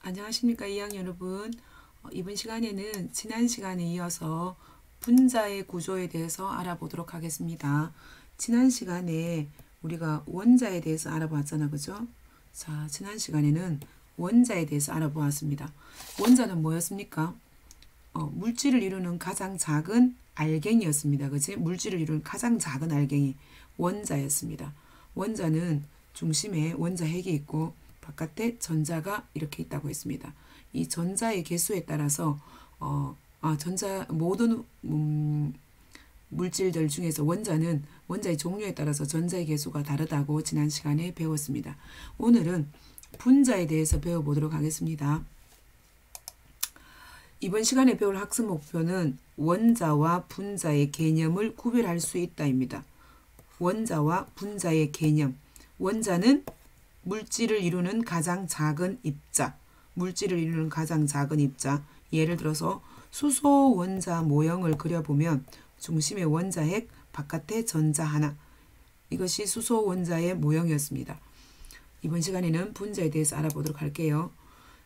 안녕하십니까 2학년 여러분. 이번 시간에는 지난 시간에 이어서 분자의 구조에 대해서 알아보도록 하겠습니다. 지난 시간에 우리가 원자에 대해서 알아보았잖아, 그죠? 자, 지난 시간에는 원자에 대해서 알아보았습니다. 원자는 뭐였습니까? 물질을 이루는 가장 작은 알갱이였습니다. 그지? 물질을 이루는 가장 작은 알갱이 원자였습니다. 원자는 중심에 원자 핵이 있고 바깥에 전자가 이렇게 있다고 했습니다. 이 전자의 개수에 따라서 모든 물질들 중에서 원자의 종류에 따라서 전자의 개수가 다르다고 지난 시간에 배웠습니다. 오늘은 분자에 대해서 배워보도록 하겠습니다. 이번 시간에 배울 학습 목표는 원자와 분자의 개념을 구별할 수 있다입니다. 원자와 분자의 개념. 원자는 물질을 이루는 가장 작은 입자. 물질을 이루는 가장 작은 입자. 예를 들어서 수소 원자 모형을 그려보면 중심에 원자핵, 바깥에 전자 하나. 이것이 수소 원자의 모형이었습니다. 이번 시간에는 분자에 대해서 알아보도록 할게요.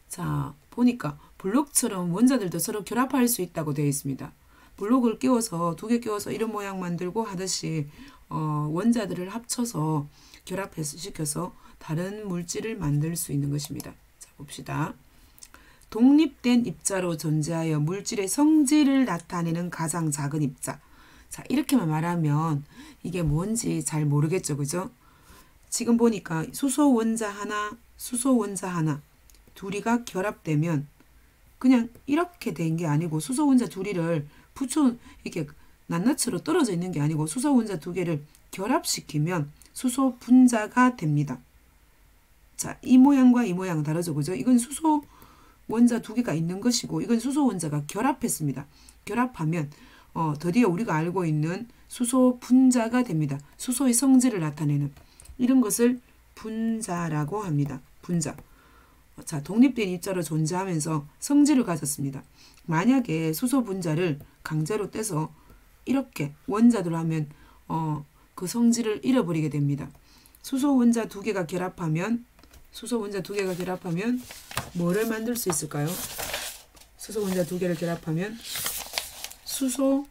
자, 보니까 블록처럼 원자들도 서로 결합할 수 있다고 되어 있습니다. 블록을 끼워서 두 개 끼워서 이런 모양 만들고 하듯이 원자들을 합쳐서 결합시켜서 다른 물질을 만들 수 있는 것입니다. 자, 봅시다. 독립된 입자로 존재하여 물질의 성질을 나타내는 가장 작은 입자. 자, 이렇게만 말하면 이게 뭔지 잘 모르겠죠, 그죠? 지금 보니까 수소 원자 하나, 수소 원자 하나 둘이가 결합되면 그냥 이렇게 된 게 아니고 수소 원자 둘이를 이렇게 낱낱으로 떨어져 있는 게 아니고 수소 원자 두 개를 결합시키면 수소 분자가 됩니다. 자, 이 모양과 이 모양 다르죠, 그죠? 이건 수소 원자 두 개가 있는 것이고 이건 수소 원자가 결합했습니다. 결합하면 드디어 우리가 알고 있는 수소 분자가 됩니다. 수소의 성질을 나타내는 이런 것을 분자라고 합니다. 분자. 자, 독립된 입자로 존재하면서 성질을 가졌습니다. 만약에 수소 분자를 강제로 떼서 이렇게 원자들로 하면 그 성질을 잃어버리게 됩니다. 수소 원자 두 개가 결합하면 뭐를 만들 수 있을까요? 수소 원자 두 개를 결합하면 수소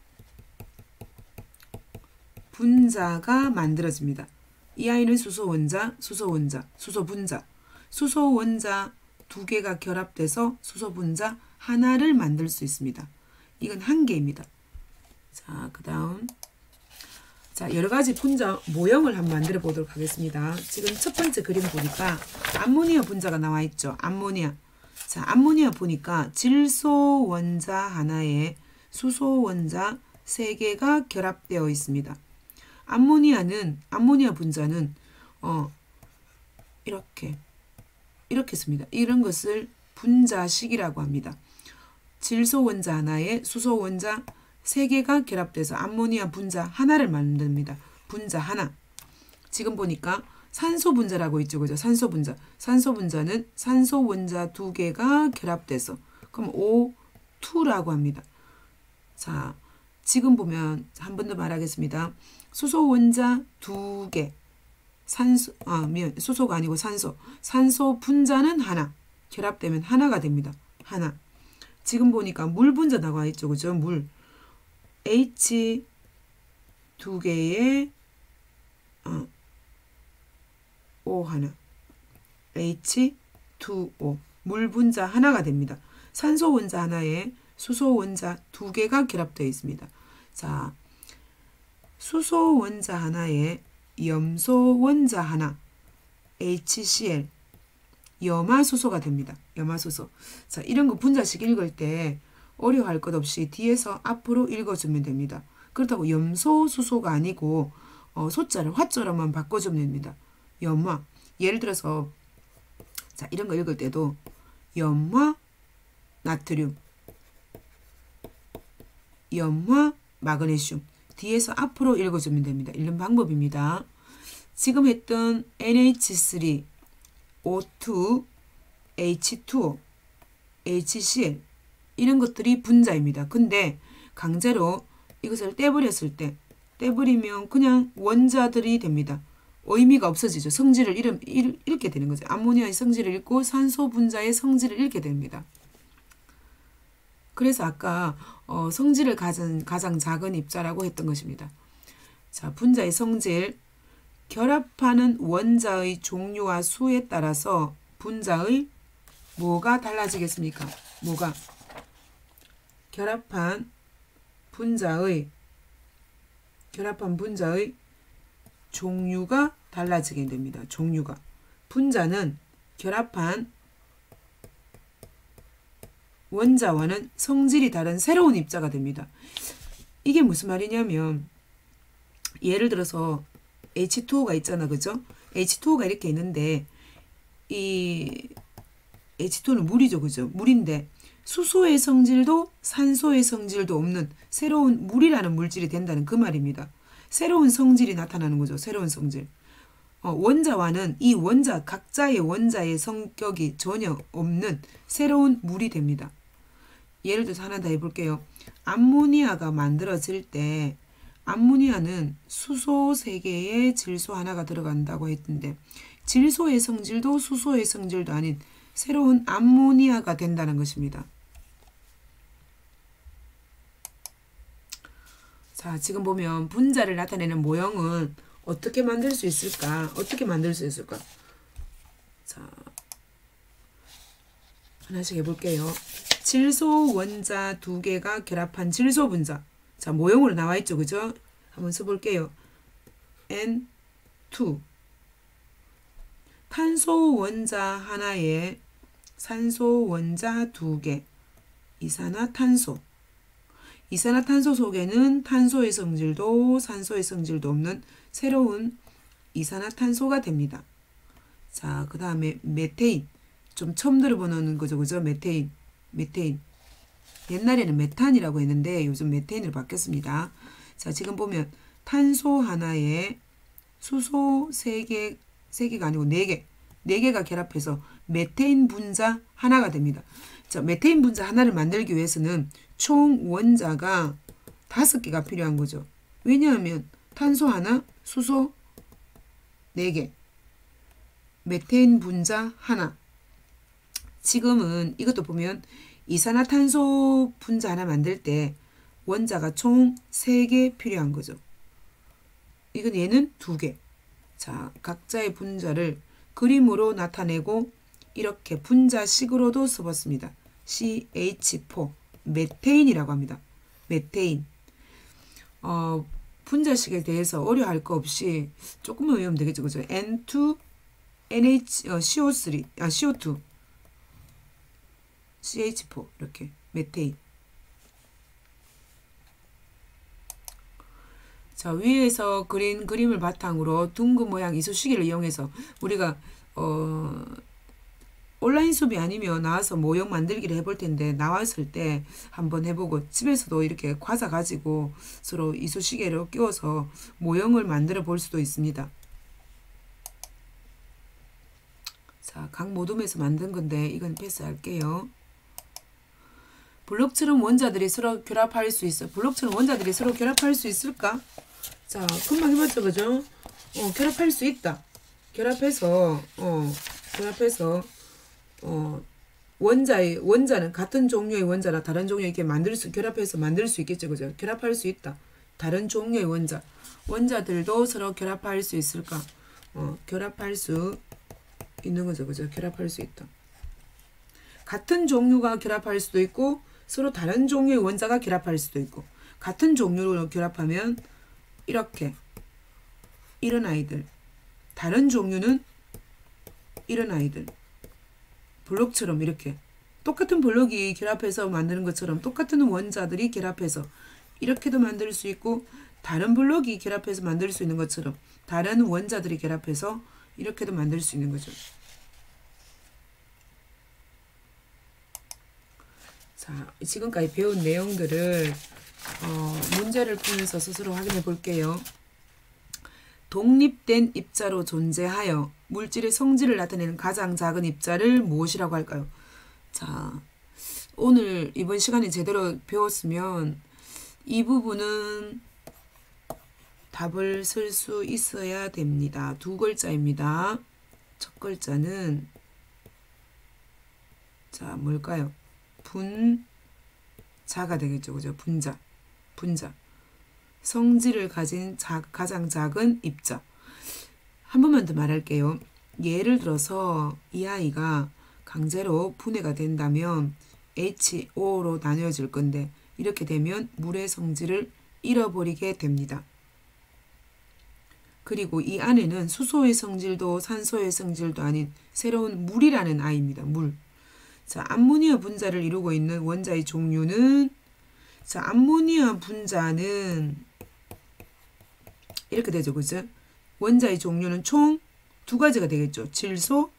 분자가 만들어집니다. 이 아이는 수소 원자, 수소 분자. 수소 원자 두 개가 결합돼서 수소 분자 하나를 만들 수 있습니다. 이건 한 개입니다. 자, 그 다음. 자, 여러 가지 분자 모형을 한번 만들어 보도록 하겠습니다. 지금 첫 번째 그림 보니까 암모니아 분자가 나와 있죠. 암모니아. 자, 암모니아 보니까 질소 원자 하나에 수소 원자 3개가 결합되어 있습니다. 암모니아 분자는 이렇게 씁니다. 이런 것을 분자식이라고 합니다. 질소 원자 하나에 수소 원자 3개가 결합돼서 암모니아 분자 하나를 만듭니다. 분자 하나. 지금 보니까 산소 분자라고 있죠, 그죠? 산소 분자. 산소 분자는 산소 원자 2개가 결합돼서 그럼 O2라고 합니다. 자, 지금 보면 한 번 더 말하겠습니다. 수소 원자 2개. 수소가 아니고 산소. 산소 분자는 하나. 결합되면 하나가 됩니다. 하나. 지금 보니까 물 분자 나와 있죠, 그죠? 물. H 2개의 O 하나. H2O. 물 분자 하나가 됩니다. 산소 원자 하나에 수소 원자 2개가 결합되어 있습니다. 자, 수소 원자 하나에 염소 원자 하나. HCl. 염화수소가 됩니다. 염화수소. 자, 이런 거 분자식 읽을 때 어려워할 것 없이 뒤에서 앞으로 읽어주면 됩니다. 그렇다고 염소수소가 아니고 소자를 화자로만 바꿔주면 됩니다. 염화. 예를 들어서 자, 이런 거 읽을 때도 염화 나트륨, 염화 마그네슘 뒤에서 앞으로 읽어주면 됩니다. 읽는 방법입니다. 지금 했던 NH3, O2, H2O, HCl 이런 것들이 분자입니다. 근데 강제로 이것을 떼버리면 그냥 원자들이 됩니다. 의미가 없어지죠. 성질을 잃게 되는 거죠. 암모니아의 성질을 잃고 산소 분자의 성질을 잃게 됩니다. 그래서 아까 성질을 가장 작은 입자라고 했던 것입니다. 자, 분자의 성질. 결합하는 원자의 종류와 수에 따라서 분자의 뭐가 달라지겠습니까? 뭐가? 결합한 분자의 종류가 달라지게 됩니다. 종류가. 분자는 결합한 원자와는 성질이 다른 새로운 입자가 됩니다. 이게 무슨 말이냐면 예를 들어서 H2O가 있잖아. 그죠? H2O가 이렇게 있는데 이 H2O는 물이죠. 그죠? 물인데 수소의 성질도 산소의 성질도 없는 새로운 물이라는 물질이 된다는 그 말입니다. 새로운 성질이 나타나는 거죠. 새로운 성질. 원자와는 이 원자 각자의 원자의 성격이 전혀 없는 새로운 물이 됩니다. 예를 들어서 하나 더 해볼게요. 암모니아가 만들어질 때 암모니아는 수소 3개에 질소 하나가 들어간다고 했는데 질소의 성질도 수소의 성질도 아닌 새로운 암모니아가 된다는 것입니다. 자, 지금 보면 분자를 나타내는 모형은 어떻게 만들 수 있을까? 자, 하나씩 해볼게요. 질소 원자 2개가 결합한 질소 분자. 자, 모형으로 나와 있죠. 그죠? 한번 써볼게요. N2. 탄소 원자 하나에 산소 원자 2개. 이산화탄소. 이산화탄소 속에는 탄소의 성질도 산소의 성질도 없는 새로운 이산화탄소가 됩니다. 자, 그 다음에 메테인. 좀 처음 들어보는 거죠. 그죠? 메테인. 옛날에는 메탄이라고 했는데 요즘 메테인으로 바뀌었습니다. 자, 지금 보면 탄소 하나에 수소 3개가 아니고 4개. 4개가 결합해서 메테인 분자 하나가 됩니다. 자, 메테인 분자 하나를 만들기 위해서는 총 원자가 5개가 필요한 거죠. 왜냐하면 탄소 하나, 수소 4개, 메테인 분자 하나. 지금은 이것도 보면 이산화탄소 분자 하나 만들 때 원자가 총 3개 필요한 거죠. 이건 얘는 2개. 자, 각자의 분자를 그림으로 나타내고 이렇게 분자식으로도 써봤습니다. CH4 메테인이라고 합니다. 메테인. 분자식에 대해서 어려워할 거 없이 조금만 외우면 되겠죠. 그죠? N2 CO3 CO2 CH4 이렇게 메테인. 자, 위에서 그린 그림을 바탕으로 둥근 모양 이쑤시개를 이용해서 우리가 온라인 수업이 아니면 나와서 모형 만들기를 해볼 텐데 나왔을 때 한번 해보고 집에서도 이렇게 과자 가지고 서로 이쑤시개를 끼워서 모형을 만들어 볼 수도 있습니다. 자, 각 모둠에서 만든 건데 이건 패스할게요. 블록처럼 원자들이 서로 결합할 수 있어. 블록처럼 원자들이 서로 결합할 수 있을까? 자, 금방 해봤죠, 그죠? 결합할 수 있다. 결합해서 원자는 같은 종류의 원자나 다른 종류 이렇게 결합해서 만들 수 있겠죠, 그죠? 결합할 수 있다. 다른 종류의 원자들도 서로 결합할 수 있을까? 결합할 수 있는 거죠, 그죠? 결합할 수 있다. 같은 종류가 결합할 수도 있고 서로 다른 종류의 원자가 결합할 수도 있고 같은 종류로 결합하면 이렇게 이런 아이들, 다른 종류는 이런 아이들. 블록처럼 이렇게 똑같은 블록이 결합해서 만드는 것처럼 똑같은 원자들이 결합해서 이렇게도 만들 수 있고 다른 블록이 결합해서 만들 수 있는 것처럼 다른 원자들이 결합해서 이렇게도 만들 수 있는 거죠. 자, 지금까지 배운 내용들을 문제를 풀면서 스스로 확인해 볼게요. 독립된 입자로 존재하여 물질의 성질을 나타내는 가장 작은 입자를 무엇이라고 할까요? 자, 오늘 이번 시간에 제대로 배웠으면 이 부분은 답을 쓸 수 있어야 됩니다. 두 글자입니다. 첫 글자는 자 뭘까요? 분자가 되겠죠. 그죠? 분자. 성질을 가진 가장 작은 입자. 한 번만 더 말할게요. 예를 들어서 이 아이가 강제로 분해가 된다면 HO로 나뉘어질 건데 이렇게 되면 물의 성질을 잃어버리게 됩니다. 그리고 이 안에는 수소의 성질도 산소의 성질도 아닌 새로운 물이라는 아이입니다. 물. 자, 암모니아 분자를 이루고 있는 원자의 종류는 자, 암모니아 분자는 이렇게 되죠. 그죠? 원자의 종류는 총 두 가지가 되겠죠. 질소,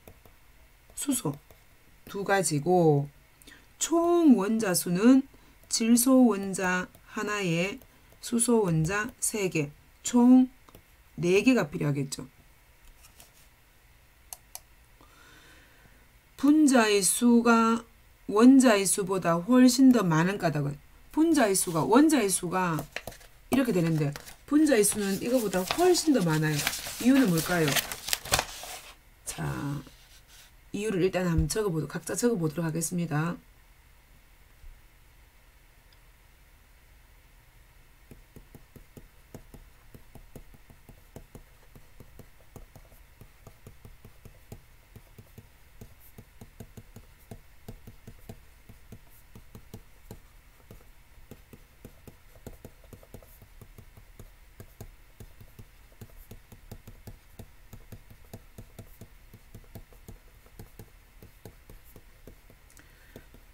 수소 두 가지고 총 원자 수는 질소 원자 하나에 수소 원자 3개, 총 4개가 필요하겠죠. 분자의 수가 원자의 수보다 훨씬 더 많은 까닭은 분자의 수가 원자의 수가 이렇게 되는데 분자의 수는 이거보다 훨씬 더 많아요. 이유는 뭘까요? 자, 이유를 일단 한번 각자 적어보도록 하겠습니다.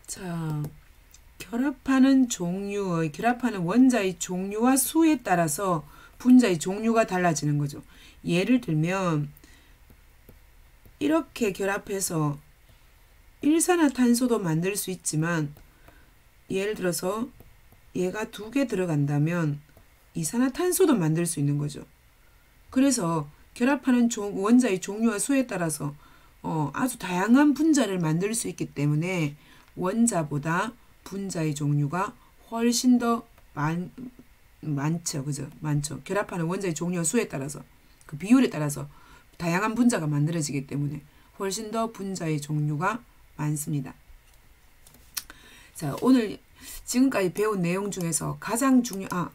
자, 결합하는 원자의 종류와 수에 따라서 분자의 종류가 달라지는 거죠. 예를 들면 이렇게 결합해서 일산화탄소도 만들 수 있지만 예를 들어서 얘가 2개 들어간다면 이산화탄소도 만들 수 있는 거죠. 그래서 결합하는 원자의 종류와 수에 따라서 아주 다양한 분자를 만들 수 있기 때문에 원자보다 분자의 종류가 훨씬 더 많죠. 그죠? 많죠. 결합하는 원자의 종류와 수에 따라서 그 비율에 따라서 다양한 분자가 만들어지기 때문에 훨씬 더 분자의 종류가 많습니다. 자, 오늘 지금까지 배운 내용 중에서 가장 됐나?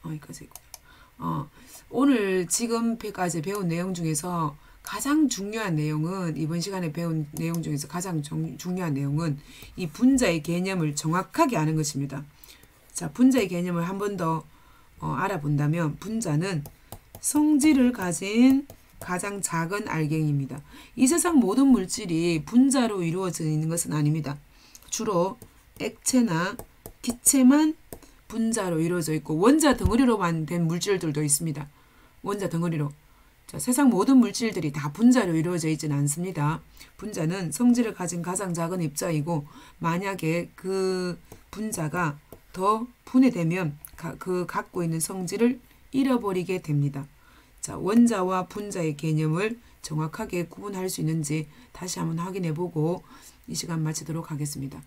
여기까지 있구나. 오늘 지금까지 배운 내용 중에서 가장 중요한 내용은 이번 시간에 배운 내용 중에서 가장 중요한 내용은 이 분자의 개념을 정확하게 아는 것입니다. 자, 분자의 개념을 한 번 더 알아본다면 분자는 성질을 가진 가장 작은 알갱이입니다. 이 세상 모든 물질이 분자로 이루어져 있는 것은 아닙니다. 주로 액체나 기체만 분자로 이루어져 있고 원자 덩어리로만 된 물질들도 있습니다. 원자 덩어리로. 자, 세상 모든 물질들이 다 분자로 이루어져 있지는 않습니다. 분자는 성질을 가진 가장 작은 입자이고 만약에 그 분자가 더 분해되면 그 갖고 있는 성질을 잃어버리게 됩니다. 자, 원자와 분자의 개념을 정확하게 구분할 수 있는지 다시 한번 확인해 보고 이 시간 마치도록 하겠습니다.